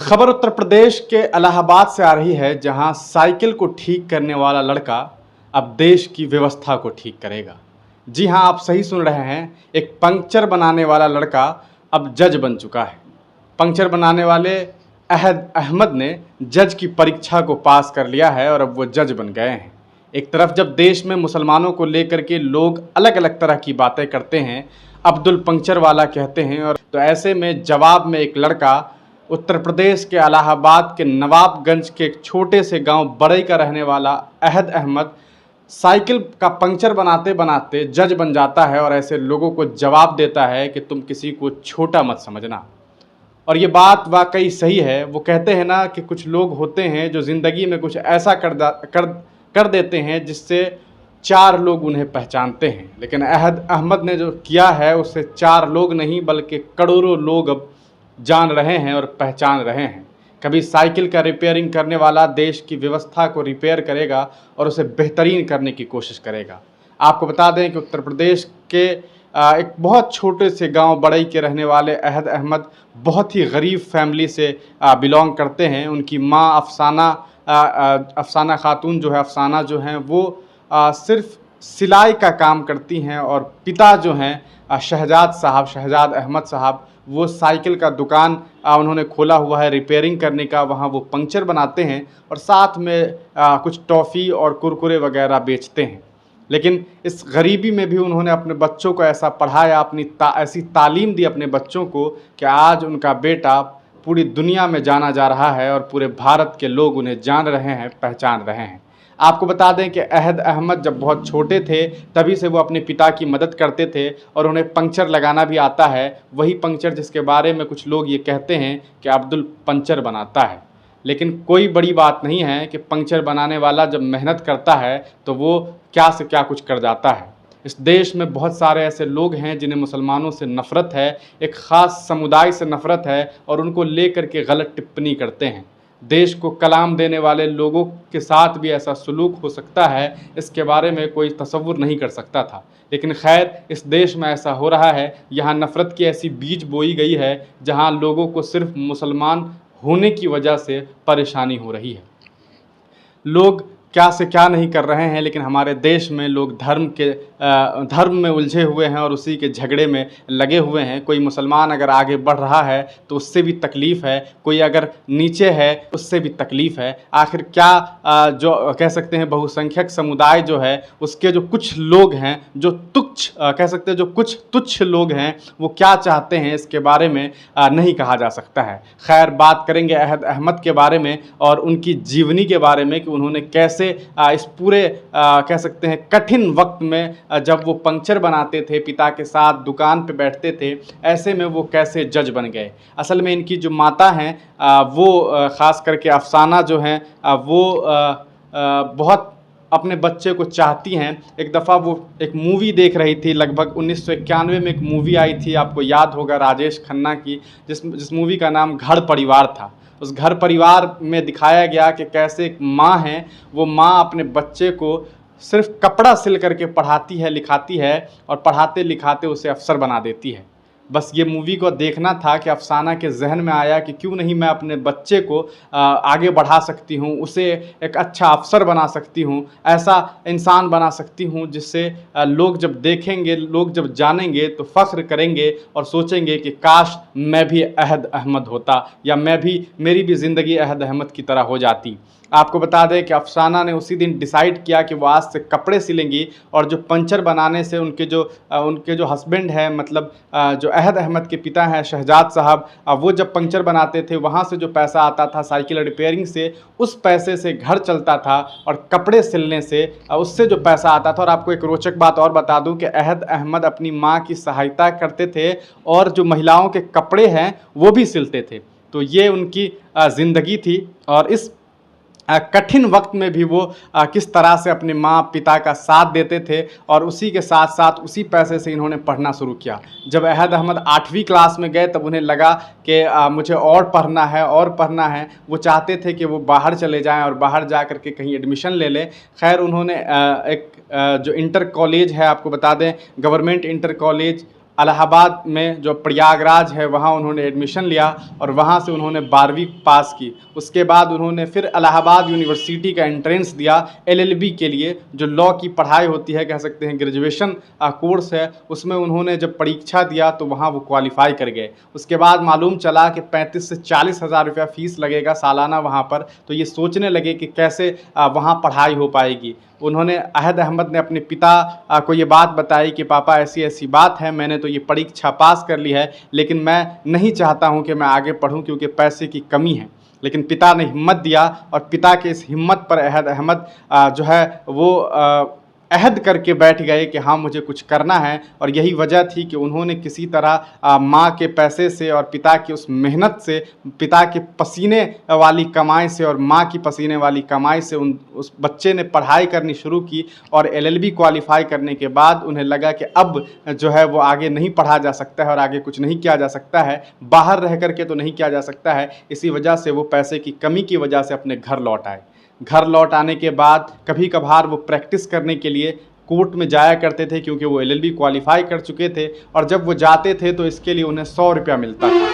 खबर उत्तर प्रदेश के इलाहाबाद से आ रही है, जहां साइकिल को ठीक करने वाला लड़का अब देश की व्यवस्था को ठीक करेगा। जी हां, आप सही सुन रहे हैं। एक पंक्चर बनाने वाला लड़का अब जज बन चुका है। पंक्चर बनाने वाले अहद अहमद ने जज की परीक्षा को पास कर लिया है और अब वो जज बन गए हैं। एक तरफ जब देश में मुसलमानों को लेकर के लोग अलग अलग तरह की बातें करते हैं, अब्दुल पंक्चर वाला कहते हैं, और तो ऐसे में जवाब में एक लड़का उत्तर प्रदेश के इलाहाबाद के नवाबगंज के एक छोटे से गांव बड़ई का रहने वाला अहद अहमद साइकिल का पंक्चर बनाते बनाते जज बन जाता है और ऐसे लोगों को जवाब देता है कि तुम किसी को छोटा मत समझना। और ये बात वाकई सही है। वो कहते हैं ना कि कुछ लोग होते हैं जो ज़िंदगी में कुछ ऐसा कर देते हैं जिससे चार लोग उन्हें पहचानते हैं, लेकिन अहद अहमद ने जो किया है उससे चार लोग नहीं बल्कि करोड़ों लोग अब जान रहे हैं और पहचान रहे हैं। कभी साइकिल का रिपेयरिंग करने वाला देश की व्यवस्था को रिपेयर करेगा और उसे बेहतरीन करने की कोशिश करेगा। आपको बता दें कि उत्तर प्रदेश के एक बहुत छोटे से गांव बड़ई के रहने वाले अहद अहमद बहुत ही गरीब फैमिली से बिलोंग करते हैं। उनकी माँ अफसाना खातून जो हैं वो सिर्फ सिलाई का काम करती हैं, और पिता जो हैं शहजाद अहमद साहब, वो साइकिल का दुकान उन्होंने खोला हुआ है रिपेयरिंग करने का। वहाँ वो पंक्चर बनाते हैं और साथ में कुछ टॉफ़ी और कुरकुरे वगैरह बेचते हैं। लेकिन इस गरीबी में भी उन्होंने अपने बच्चों को ऐसा पढ़ाया, ऐसी तालीम दी अपने बच्चों को कि आज उनका बेटा पूरी दुनिया में जाना जा रहा है और पूरे भारत के लोग उन्हें जान रहे हैं, पहचान रहे हैं। आपको बता दें कि अहद अहमद जब बहुत छोटे थे तभी से वो अपने पिता की मदद करते थे और उन्हें पंक्चर लगाना भी आता है। वही पंक्चर जिसके बारे में कुछ लोग ये कहते हैं कि अब्दुल पंक्चर बनाता है। लेकिन कोई बड़ी बात नहीं है कि पंक्चर बनाने वाला जब मेहनत करता है तो वो क्या से क्या कुछ कर जाता है। इस देश में बहुत सारे ऐसे लोग हैं जिन्हें मुसलमानों से नफ़रत है, एक ख़ास समुदाय से नफ़रत है, और उनको लेकर के गलत टिप्पणी करते हैं। देश को कलाम देने वाले लोगों के साथ भी ऐसा सलूक हो सकता है, इसके बारे में कोई तसव्वुर नहीं कर सकता था। लेकिन खैर, इस देश में ऐसा हो रहा है। यहाँ नफ़रत की ऐसी बीज बोई गई है जहाँ लोगों को सिर्फ मुसलमान होने की वजह से परेशानी हो रही है। लोग क्या से क्या नहीं कर रहे हैं, लेकिन हमारे देश में लोग धर्म में उलझे हुए हैं और उसी के झगड़े में लगे हुए हैं। कोई मुसलमान अगर आगे बढ़ रहा है तो उससे भी तकलीफ़ है, कोई अगर नीचे है उससे भी तकलीफ़ है। आखिर क्या जो कह सकते हैं बहुसंख्यक समुदाय जो है उसके जो कुछ लोग हैं, जो कह सकते हैं जो कुछ तुच्छ लोग हैं, वो क्या चाहते हैं इसके बारे में नहीं कहा जा सकता है। खैर, बात करेंगे अहद अहमद के बारे में और उनकी जीवनी के बारे में कि उन्होंने कैसे इस पूरे कह सकते हैं कठिन वक्त में जब वो पंक्चर बनाते थे, पिता के साथ दुकान पे बैठते थे, ऐसे में वो कैसे जज बन गए। असल में इनकी जो माता हैं वो ख़ास करके अफसाना जो हैं वो बहुत अपने बच्चे को चाहती हैं। एक दफ़ा वो एक मूवी देख रही थी, लगभग 1991 में एक मूवी आई थी, आपको याद होगा, राजेश खन्ना की, जिस मूवी का नाम घर परिवार था। उस घर परिवार में दिखाया गया कि कैसे एक माँ है, वो माँ अपने बच्चे को सिर्फ कपड़ा सिल करके पढ़ाती है, लिखाती है, और पढ़ाते लिखाते उसे अफसर बना देती है। बस ये मूवी को देखना था कि अफसाना के जहन में आया कि क्यों नहीं मैं अपने बच्चे को आगे बढ़ा सकती हूँ, उसे एक अच्छा अफसर बना सकती हूँ, ऐसा इंसान बना सकती हूँ जिससे लोग जब देखेंगे, लोग जब जानेंगे तो फ़ख्र करेंगे और सोचेंगे कि काश मैं भी अहद अहमद होता, या मेरी भी ज़िंदगी अहद अहमद की तरह हो जाती। आपको बता दें कि अफसाना ने उसी दिन डिसाइड किया कि वो आज से कपड़े सिलेंगी, और जो पंचर बनाने से उनके जो हस्बैंड हैं, मतलब जो अहद अहमद के पिता हैं शहजाद साहब, वो जब पंचर बनाते थे वहाँ से जो पैसा आता था साइकिल रिपेयरिंग से, उस पैसे से घर चलता था, और कपड़े सिलने से उससे जो पैसा आता था। और आपको एक रोचक बात और बता दूं कि अहद अहमद अपनी माँ की सहायता करते थे और जो महिलाओं के कपड़े हैं वो भी सिलते थे। तो ये उनकी ज़िंदगी थी, और इस कठिन वक्त में भी वो किस तरह से अपने माँ पिता का साथ देते थे, और उसी के साथ साथ उसी पैसे से इन्होंने पढ़ना शुरू किया। जब अहद अहमद 8वीं क्लास में गए तब उन्हें लगा कि मुझे और पढ़ना है। वो चाहते थे कि वो बाहर चले जाएं और बाहर जा कर के कहीं एडमिशन ले लें। खैर, उन्होंने एक जो इंटर कॉलेज है, आपको बता दें, गवर्नमेंट इंटर कॉलेज इलाहाबाद में जो प्रयागराज है वहाँ उन्होंने एडमिशन लिया और वहाँ से उन्होंने 12वीं पास की। उसके बाद उन्होंने फिर इलाहाबाद यूनिवर्सिटी का एंट्रेंस दिया एलएलबी के लिए, जो लॉ की पढ़ाई होती है, कह सकते हैं ग्रेजुएशन कोर्स है। उसमें उन्होंने जब परीक्षा दिया तो वहाँ वो क्वालिफाई कर गए। उसके बाद मालूम चला कि 35 से 40 हज़ार रुपया फ़ीस लगेगा सालाना वहाँ पर। तो ये सोचने लगे कि कैसे वहाँ पढ़ाई हो पाएगी। उन्होंने अहद अहमद ने अपने पिता को ये बात बताई कि पापा ऐसी ऐसी बात है, मैंने तो ये परीक्षा पास कर ली है, लेकिन मैं नहीं चाहता हूँ कि मैं आगे पढूं क्योंकि पैसे की कमी है। लेकिन पिता ने हिम्मत दिया और पिता के इस हिम्मत पर अहद अहमद जो है वो अहद करके बैठ गए कि हाँ मुझे कुछ करना है। और यही वजह थी कि उन्होंने किसी तरह माँ के पैसे से और पिता की उस मेहनत से, पिता के पसीने वाली कमाई से और माँ की पसीने वाली कमाई से उस बच्चे ने पढ़ाई करनी शुरू की। और एलएलबी क्वालिफाई करने के बाद उन्हें लगा कि अब जो है वो आगे नहीं पढ़ा जा सकता है और आगे कुछ नहीं किया जा सकता है, बाहर रह करके तो नहीं किया जा सकता है। इसी वजह से वो पैसे की कमी की वजह से अपने घर लौट आए। घर लौट आने के बाद कभी कभार वो प्रैक्टिस करने के लिए कोर्ट में जाया करते थे, क्योंकि वो एलएलबी क्वालिफाई कर चुके थे। और जब वो जाते थे तो इसके लिए उन्हें 100 रुपया मिलता था,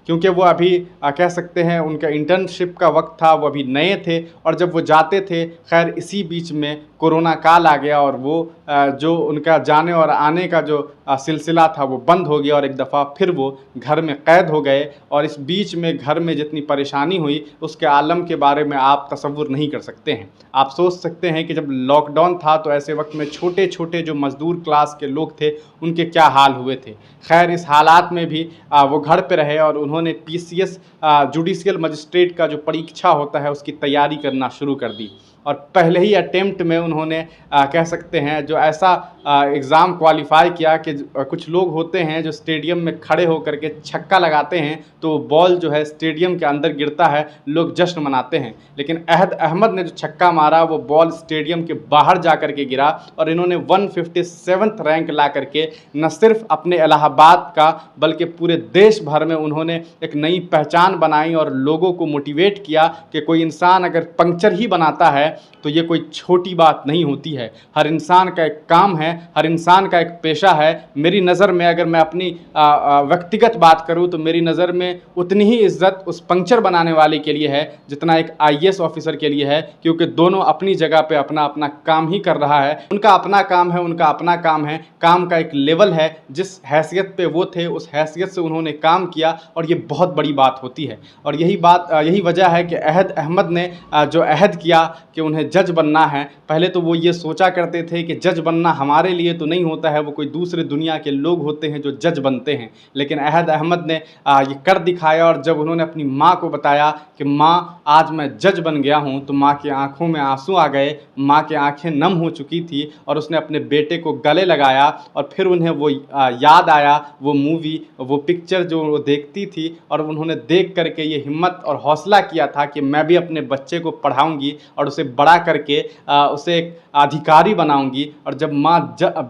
क्योंकि वो अभी कह सकते हैं उनका इंटर्नशिप का वक्त था, वो अभी नए थे। और जब वो जाते थे, खैर इसी बीच में कोरोना काल आ गया और वो जो उनका जाने और आने का जो सिलसिला था वो बंद हो गया और एक दफ़ा फिर वो घर में क़ैद हो गए। और इस बीच में घर में जितनी परेशानी हुई उसके आलम के बारे में आप तसव्वुर नहीं कर सकते हैं। आप सोच सकते हैं कि जब लॉकडाउन था तो ऐसे वक्त में छोटे छोटे जो मज़दूर क्लास के लोग थे उनके क्या हाल हुए थे। खैर इस हालात में भी वो घर पे रहे और उन्होंने पीसीएस जुडिशियल मजिस्ट्रेट का जो परीक्षा होता है उसकी तैयारी करना शुरू कर दी। और पहले ही अटेम्प्ट में उन्होंने कह सकते हैं जो ऐसा एग्ज़ाम क्वालिफाई किया कि कुछ लोग होते हैं जो स्टेडियम में खड़े होकर के छक्का लगाते हैं तो बॉल जो है स्टेडियम के अंदर गिरता है, लोग जश्न मनाते हैं। लेकिन अहद अहमद ने जो छक्का मारा वो बॉल स्टेडियम के बाहर जा कर के गिरा और इन्होंने 157th रैंक ला करके न सिर्फ अपने इलाहाबाद का बल्कि पूरे देश भर में उन्होंने एक नई पहचान बनाई और लोगों को मोटिवेट किया कि कोई इंसान अगर पंक्चर ही बनाता है तो ये कोई छोटी बात नहीं होती है। हर इंसान का एक काम है, हर इंसान का एक पेशा है। मेरी नज़र में अगर मैं अपनी व्यक्तिगत बात करूं तो मेरी नज़र में उतनी ही इज्जत उस पंक्चर बनाने वाले के लिए है जितना एक आईएएस ऑफिसर के लिए है, क्योंकि दोनों अपनी जगह पे अपना अपना काम ही कर रहा है। उनका अपना काम है, उनका अपना काम है, काम का एक लेवल है। जिस हैसियत पे वो थे उस हैसियत से उन्होंने काम किया और ये बहुत बड़ी बात होती है। और यही वजह है कि अहद अहमद ने जो अहद किया कि उन्हें जज बनना है। पहले तो वो ये सोचा करते थे कि जज बनना हमारे लिए तो नहीं होता है, वो कोई दूसरे दुनिया के लोग होते हैं जो जज बनते हैं। लेकिन अहद अहमद ने ये कर दिखाया और जब उन्होंने अपनी माँ को बताया कि माँ आज मैं जज बन गया हूँ, तो माँ की आंखों में आंसू आ गए, माँ की आंखें नम हो चुकी थी और उसने अपने बेटे को गले लगाया। और फिर उन्हें वो याद आया वो मूवी, वो पिक्चर जो वो देखती थी और उन्होंने देख करके ये हिम्मत और हौसला किया था कि मैं भी अपने बच्चे को पढ़ाऊँगी और उसे बड़ा करके उसे एक अधिकारी बनाऊंगी। और जब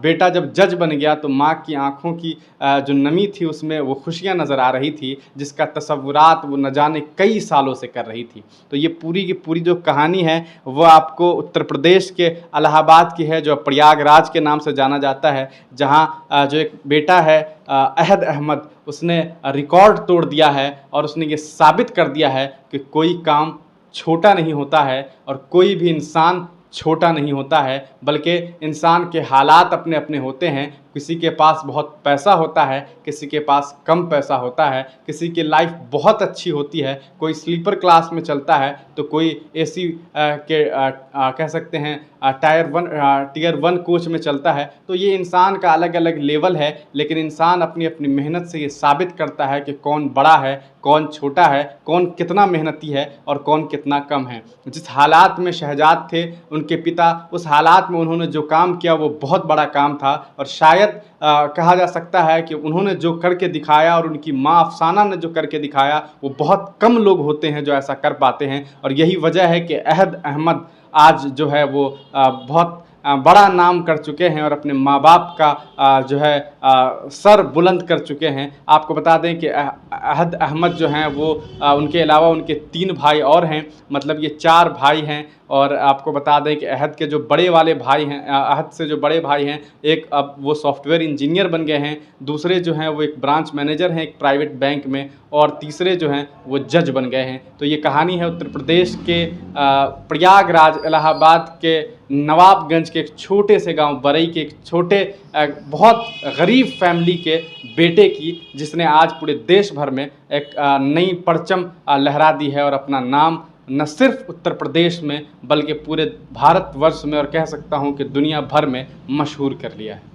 बेटा जब जज बन गया तो माँ की आंखों की जो नमी थी उसमें वो खुशियाँ नज़र आ रही थी जिसका तसव्वुरात वो न जाने कई सालों से कर रही थी। तो ये पूरी की पूरी जो कहानी है वो आपको उत्तर प्रदेश के इलाहाबाद की है, जो प्रयागराज के नाम से जाना जाता है, जहाँ जो एक बेटा है अहद अहमद, उसने रिकॉर्ड तोड़ दिया है और उसने ये साबित कर दिया है कि कोई काम छोटा नहीं होता है और कोई भी इंसान छोटा नहीं होता है, बल्कि इंसान के हालात अपने अपने होते हैं। किसी के पास बहुत पैसा होता है, किसी के पास कम पैसा होता है, किसी की लाइफ बहुत अच्छी होती है, कोई स्लीपर क्लास में चलता है तो कोई एसी के कह सकते हैं टियर वन कोच में चलता है। तो ये इंसान का अलग अलग लेवल है, लेकिन इंसान अपनी अपनी मेहनत से ये साबित करता है कि कौन बड़ा है, कौन छोटा है, कौन कितना मेहनती है और कौन कितना कम है। जिस हालात में शहजाद थे उनके पिता, उस हालात में उन्होंने जो काम किया वो बहुत बड़ा काम था। और शायद कहा जा सकता है कि उन्होंने जो करके दिखाया और उनकी माँ अफसाना ने जो करके दिखाया वो बहुत कम लोग होते हैं जो ऐसा कर पाते हैं। और यही वजह है कि अहद अहमद आज जो है वो बहुत बड़ा नाम कर चुके हैं और अपने माँ बाप का जो है सर बुलंद कर चुके हैं। आपको बता दें कि अहद अहमद जो हैं वो उनके अलावा उनके 3 भाई और हैं, मतलब ये 4 भाई हैं और आपको बता दें कि अहद के जो बड़े वाले भाई हैं, अहद से जो बड़े भाई हैं, एक अब वो सॉफ्टवेयर इंजीनियर बन गए हैं, दूसरे जो हैं वो एक ब्रांच मैनेजर हैं एक प्राइवेट बैंक में, और तीसरे जो हैं वो जज बन गए हैं। तो ये कहानी है उत्तर प्रदेश के प्रयागराज इलाहाबाद के नवाबगंज के एक छोटे से गांव बरई के एक छोटे बहुत गरीब फैमिली के बेटे की, जिसने आज पूरे देश भर में एक नई परचम लहरा दी है और अपना नाम न सिर्फ उत्तर प्रदेश में बल्कि पूरे भारतवर्ष में और कह सकता हूं कि दुनिया भर में मशहूर कर लिया है।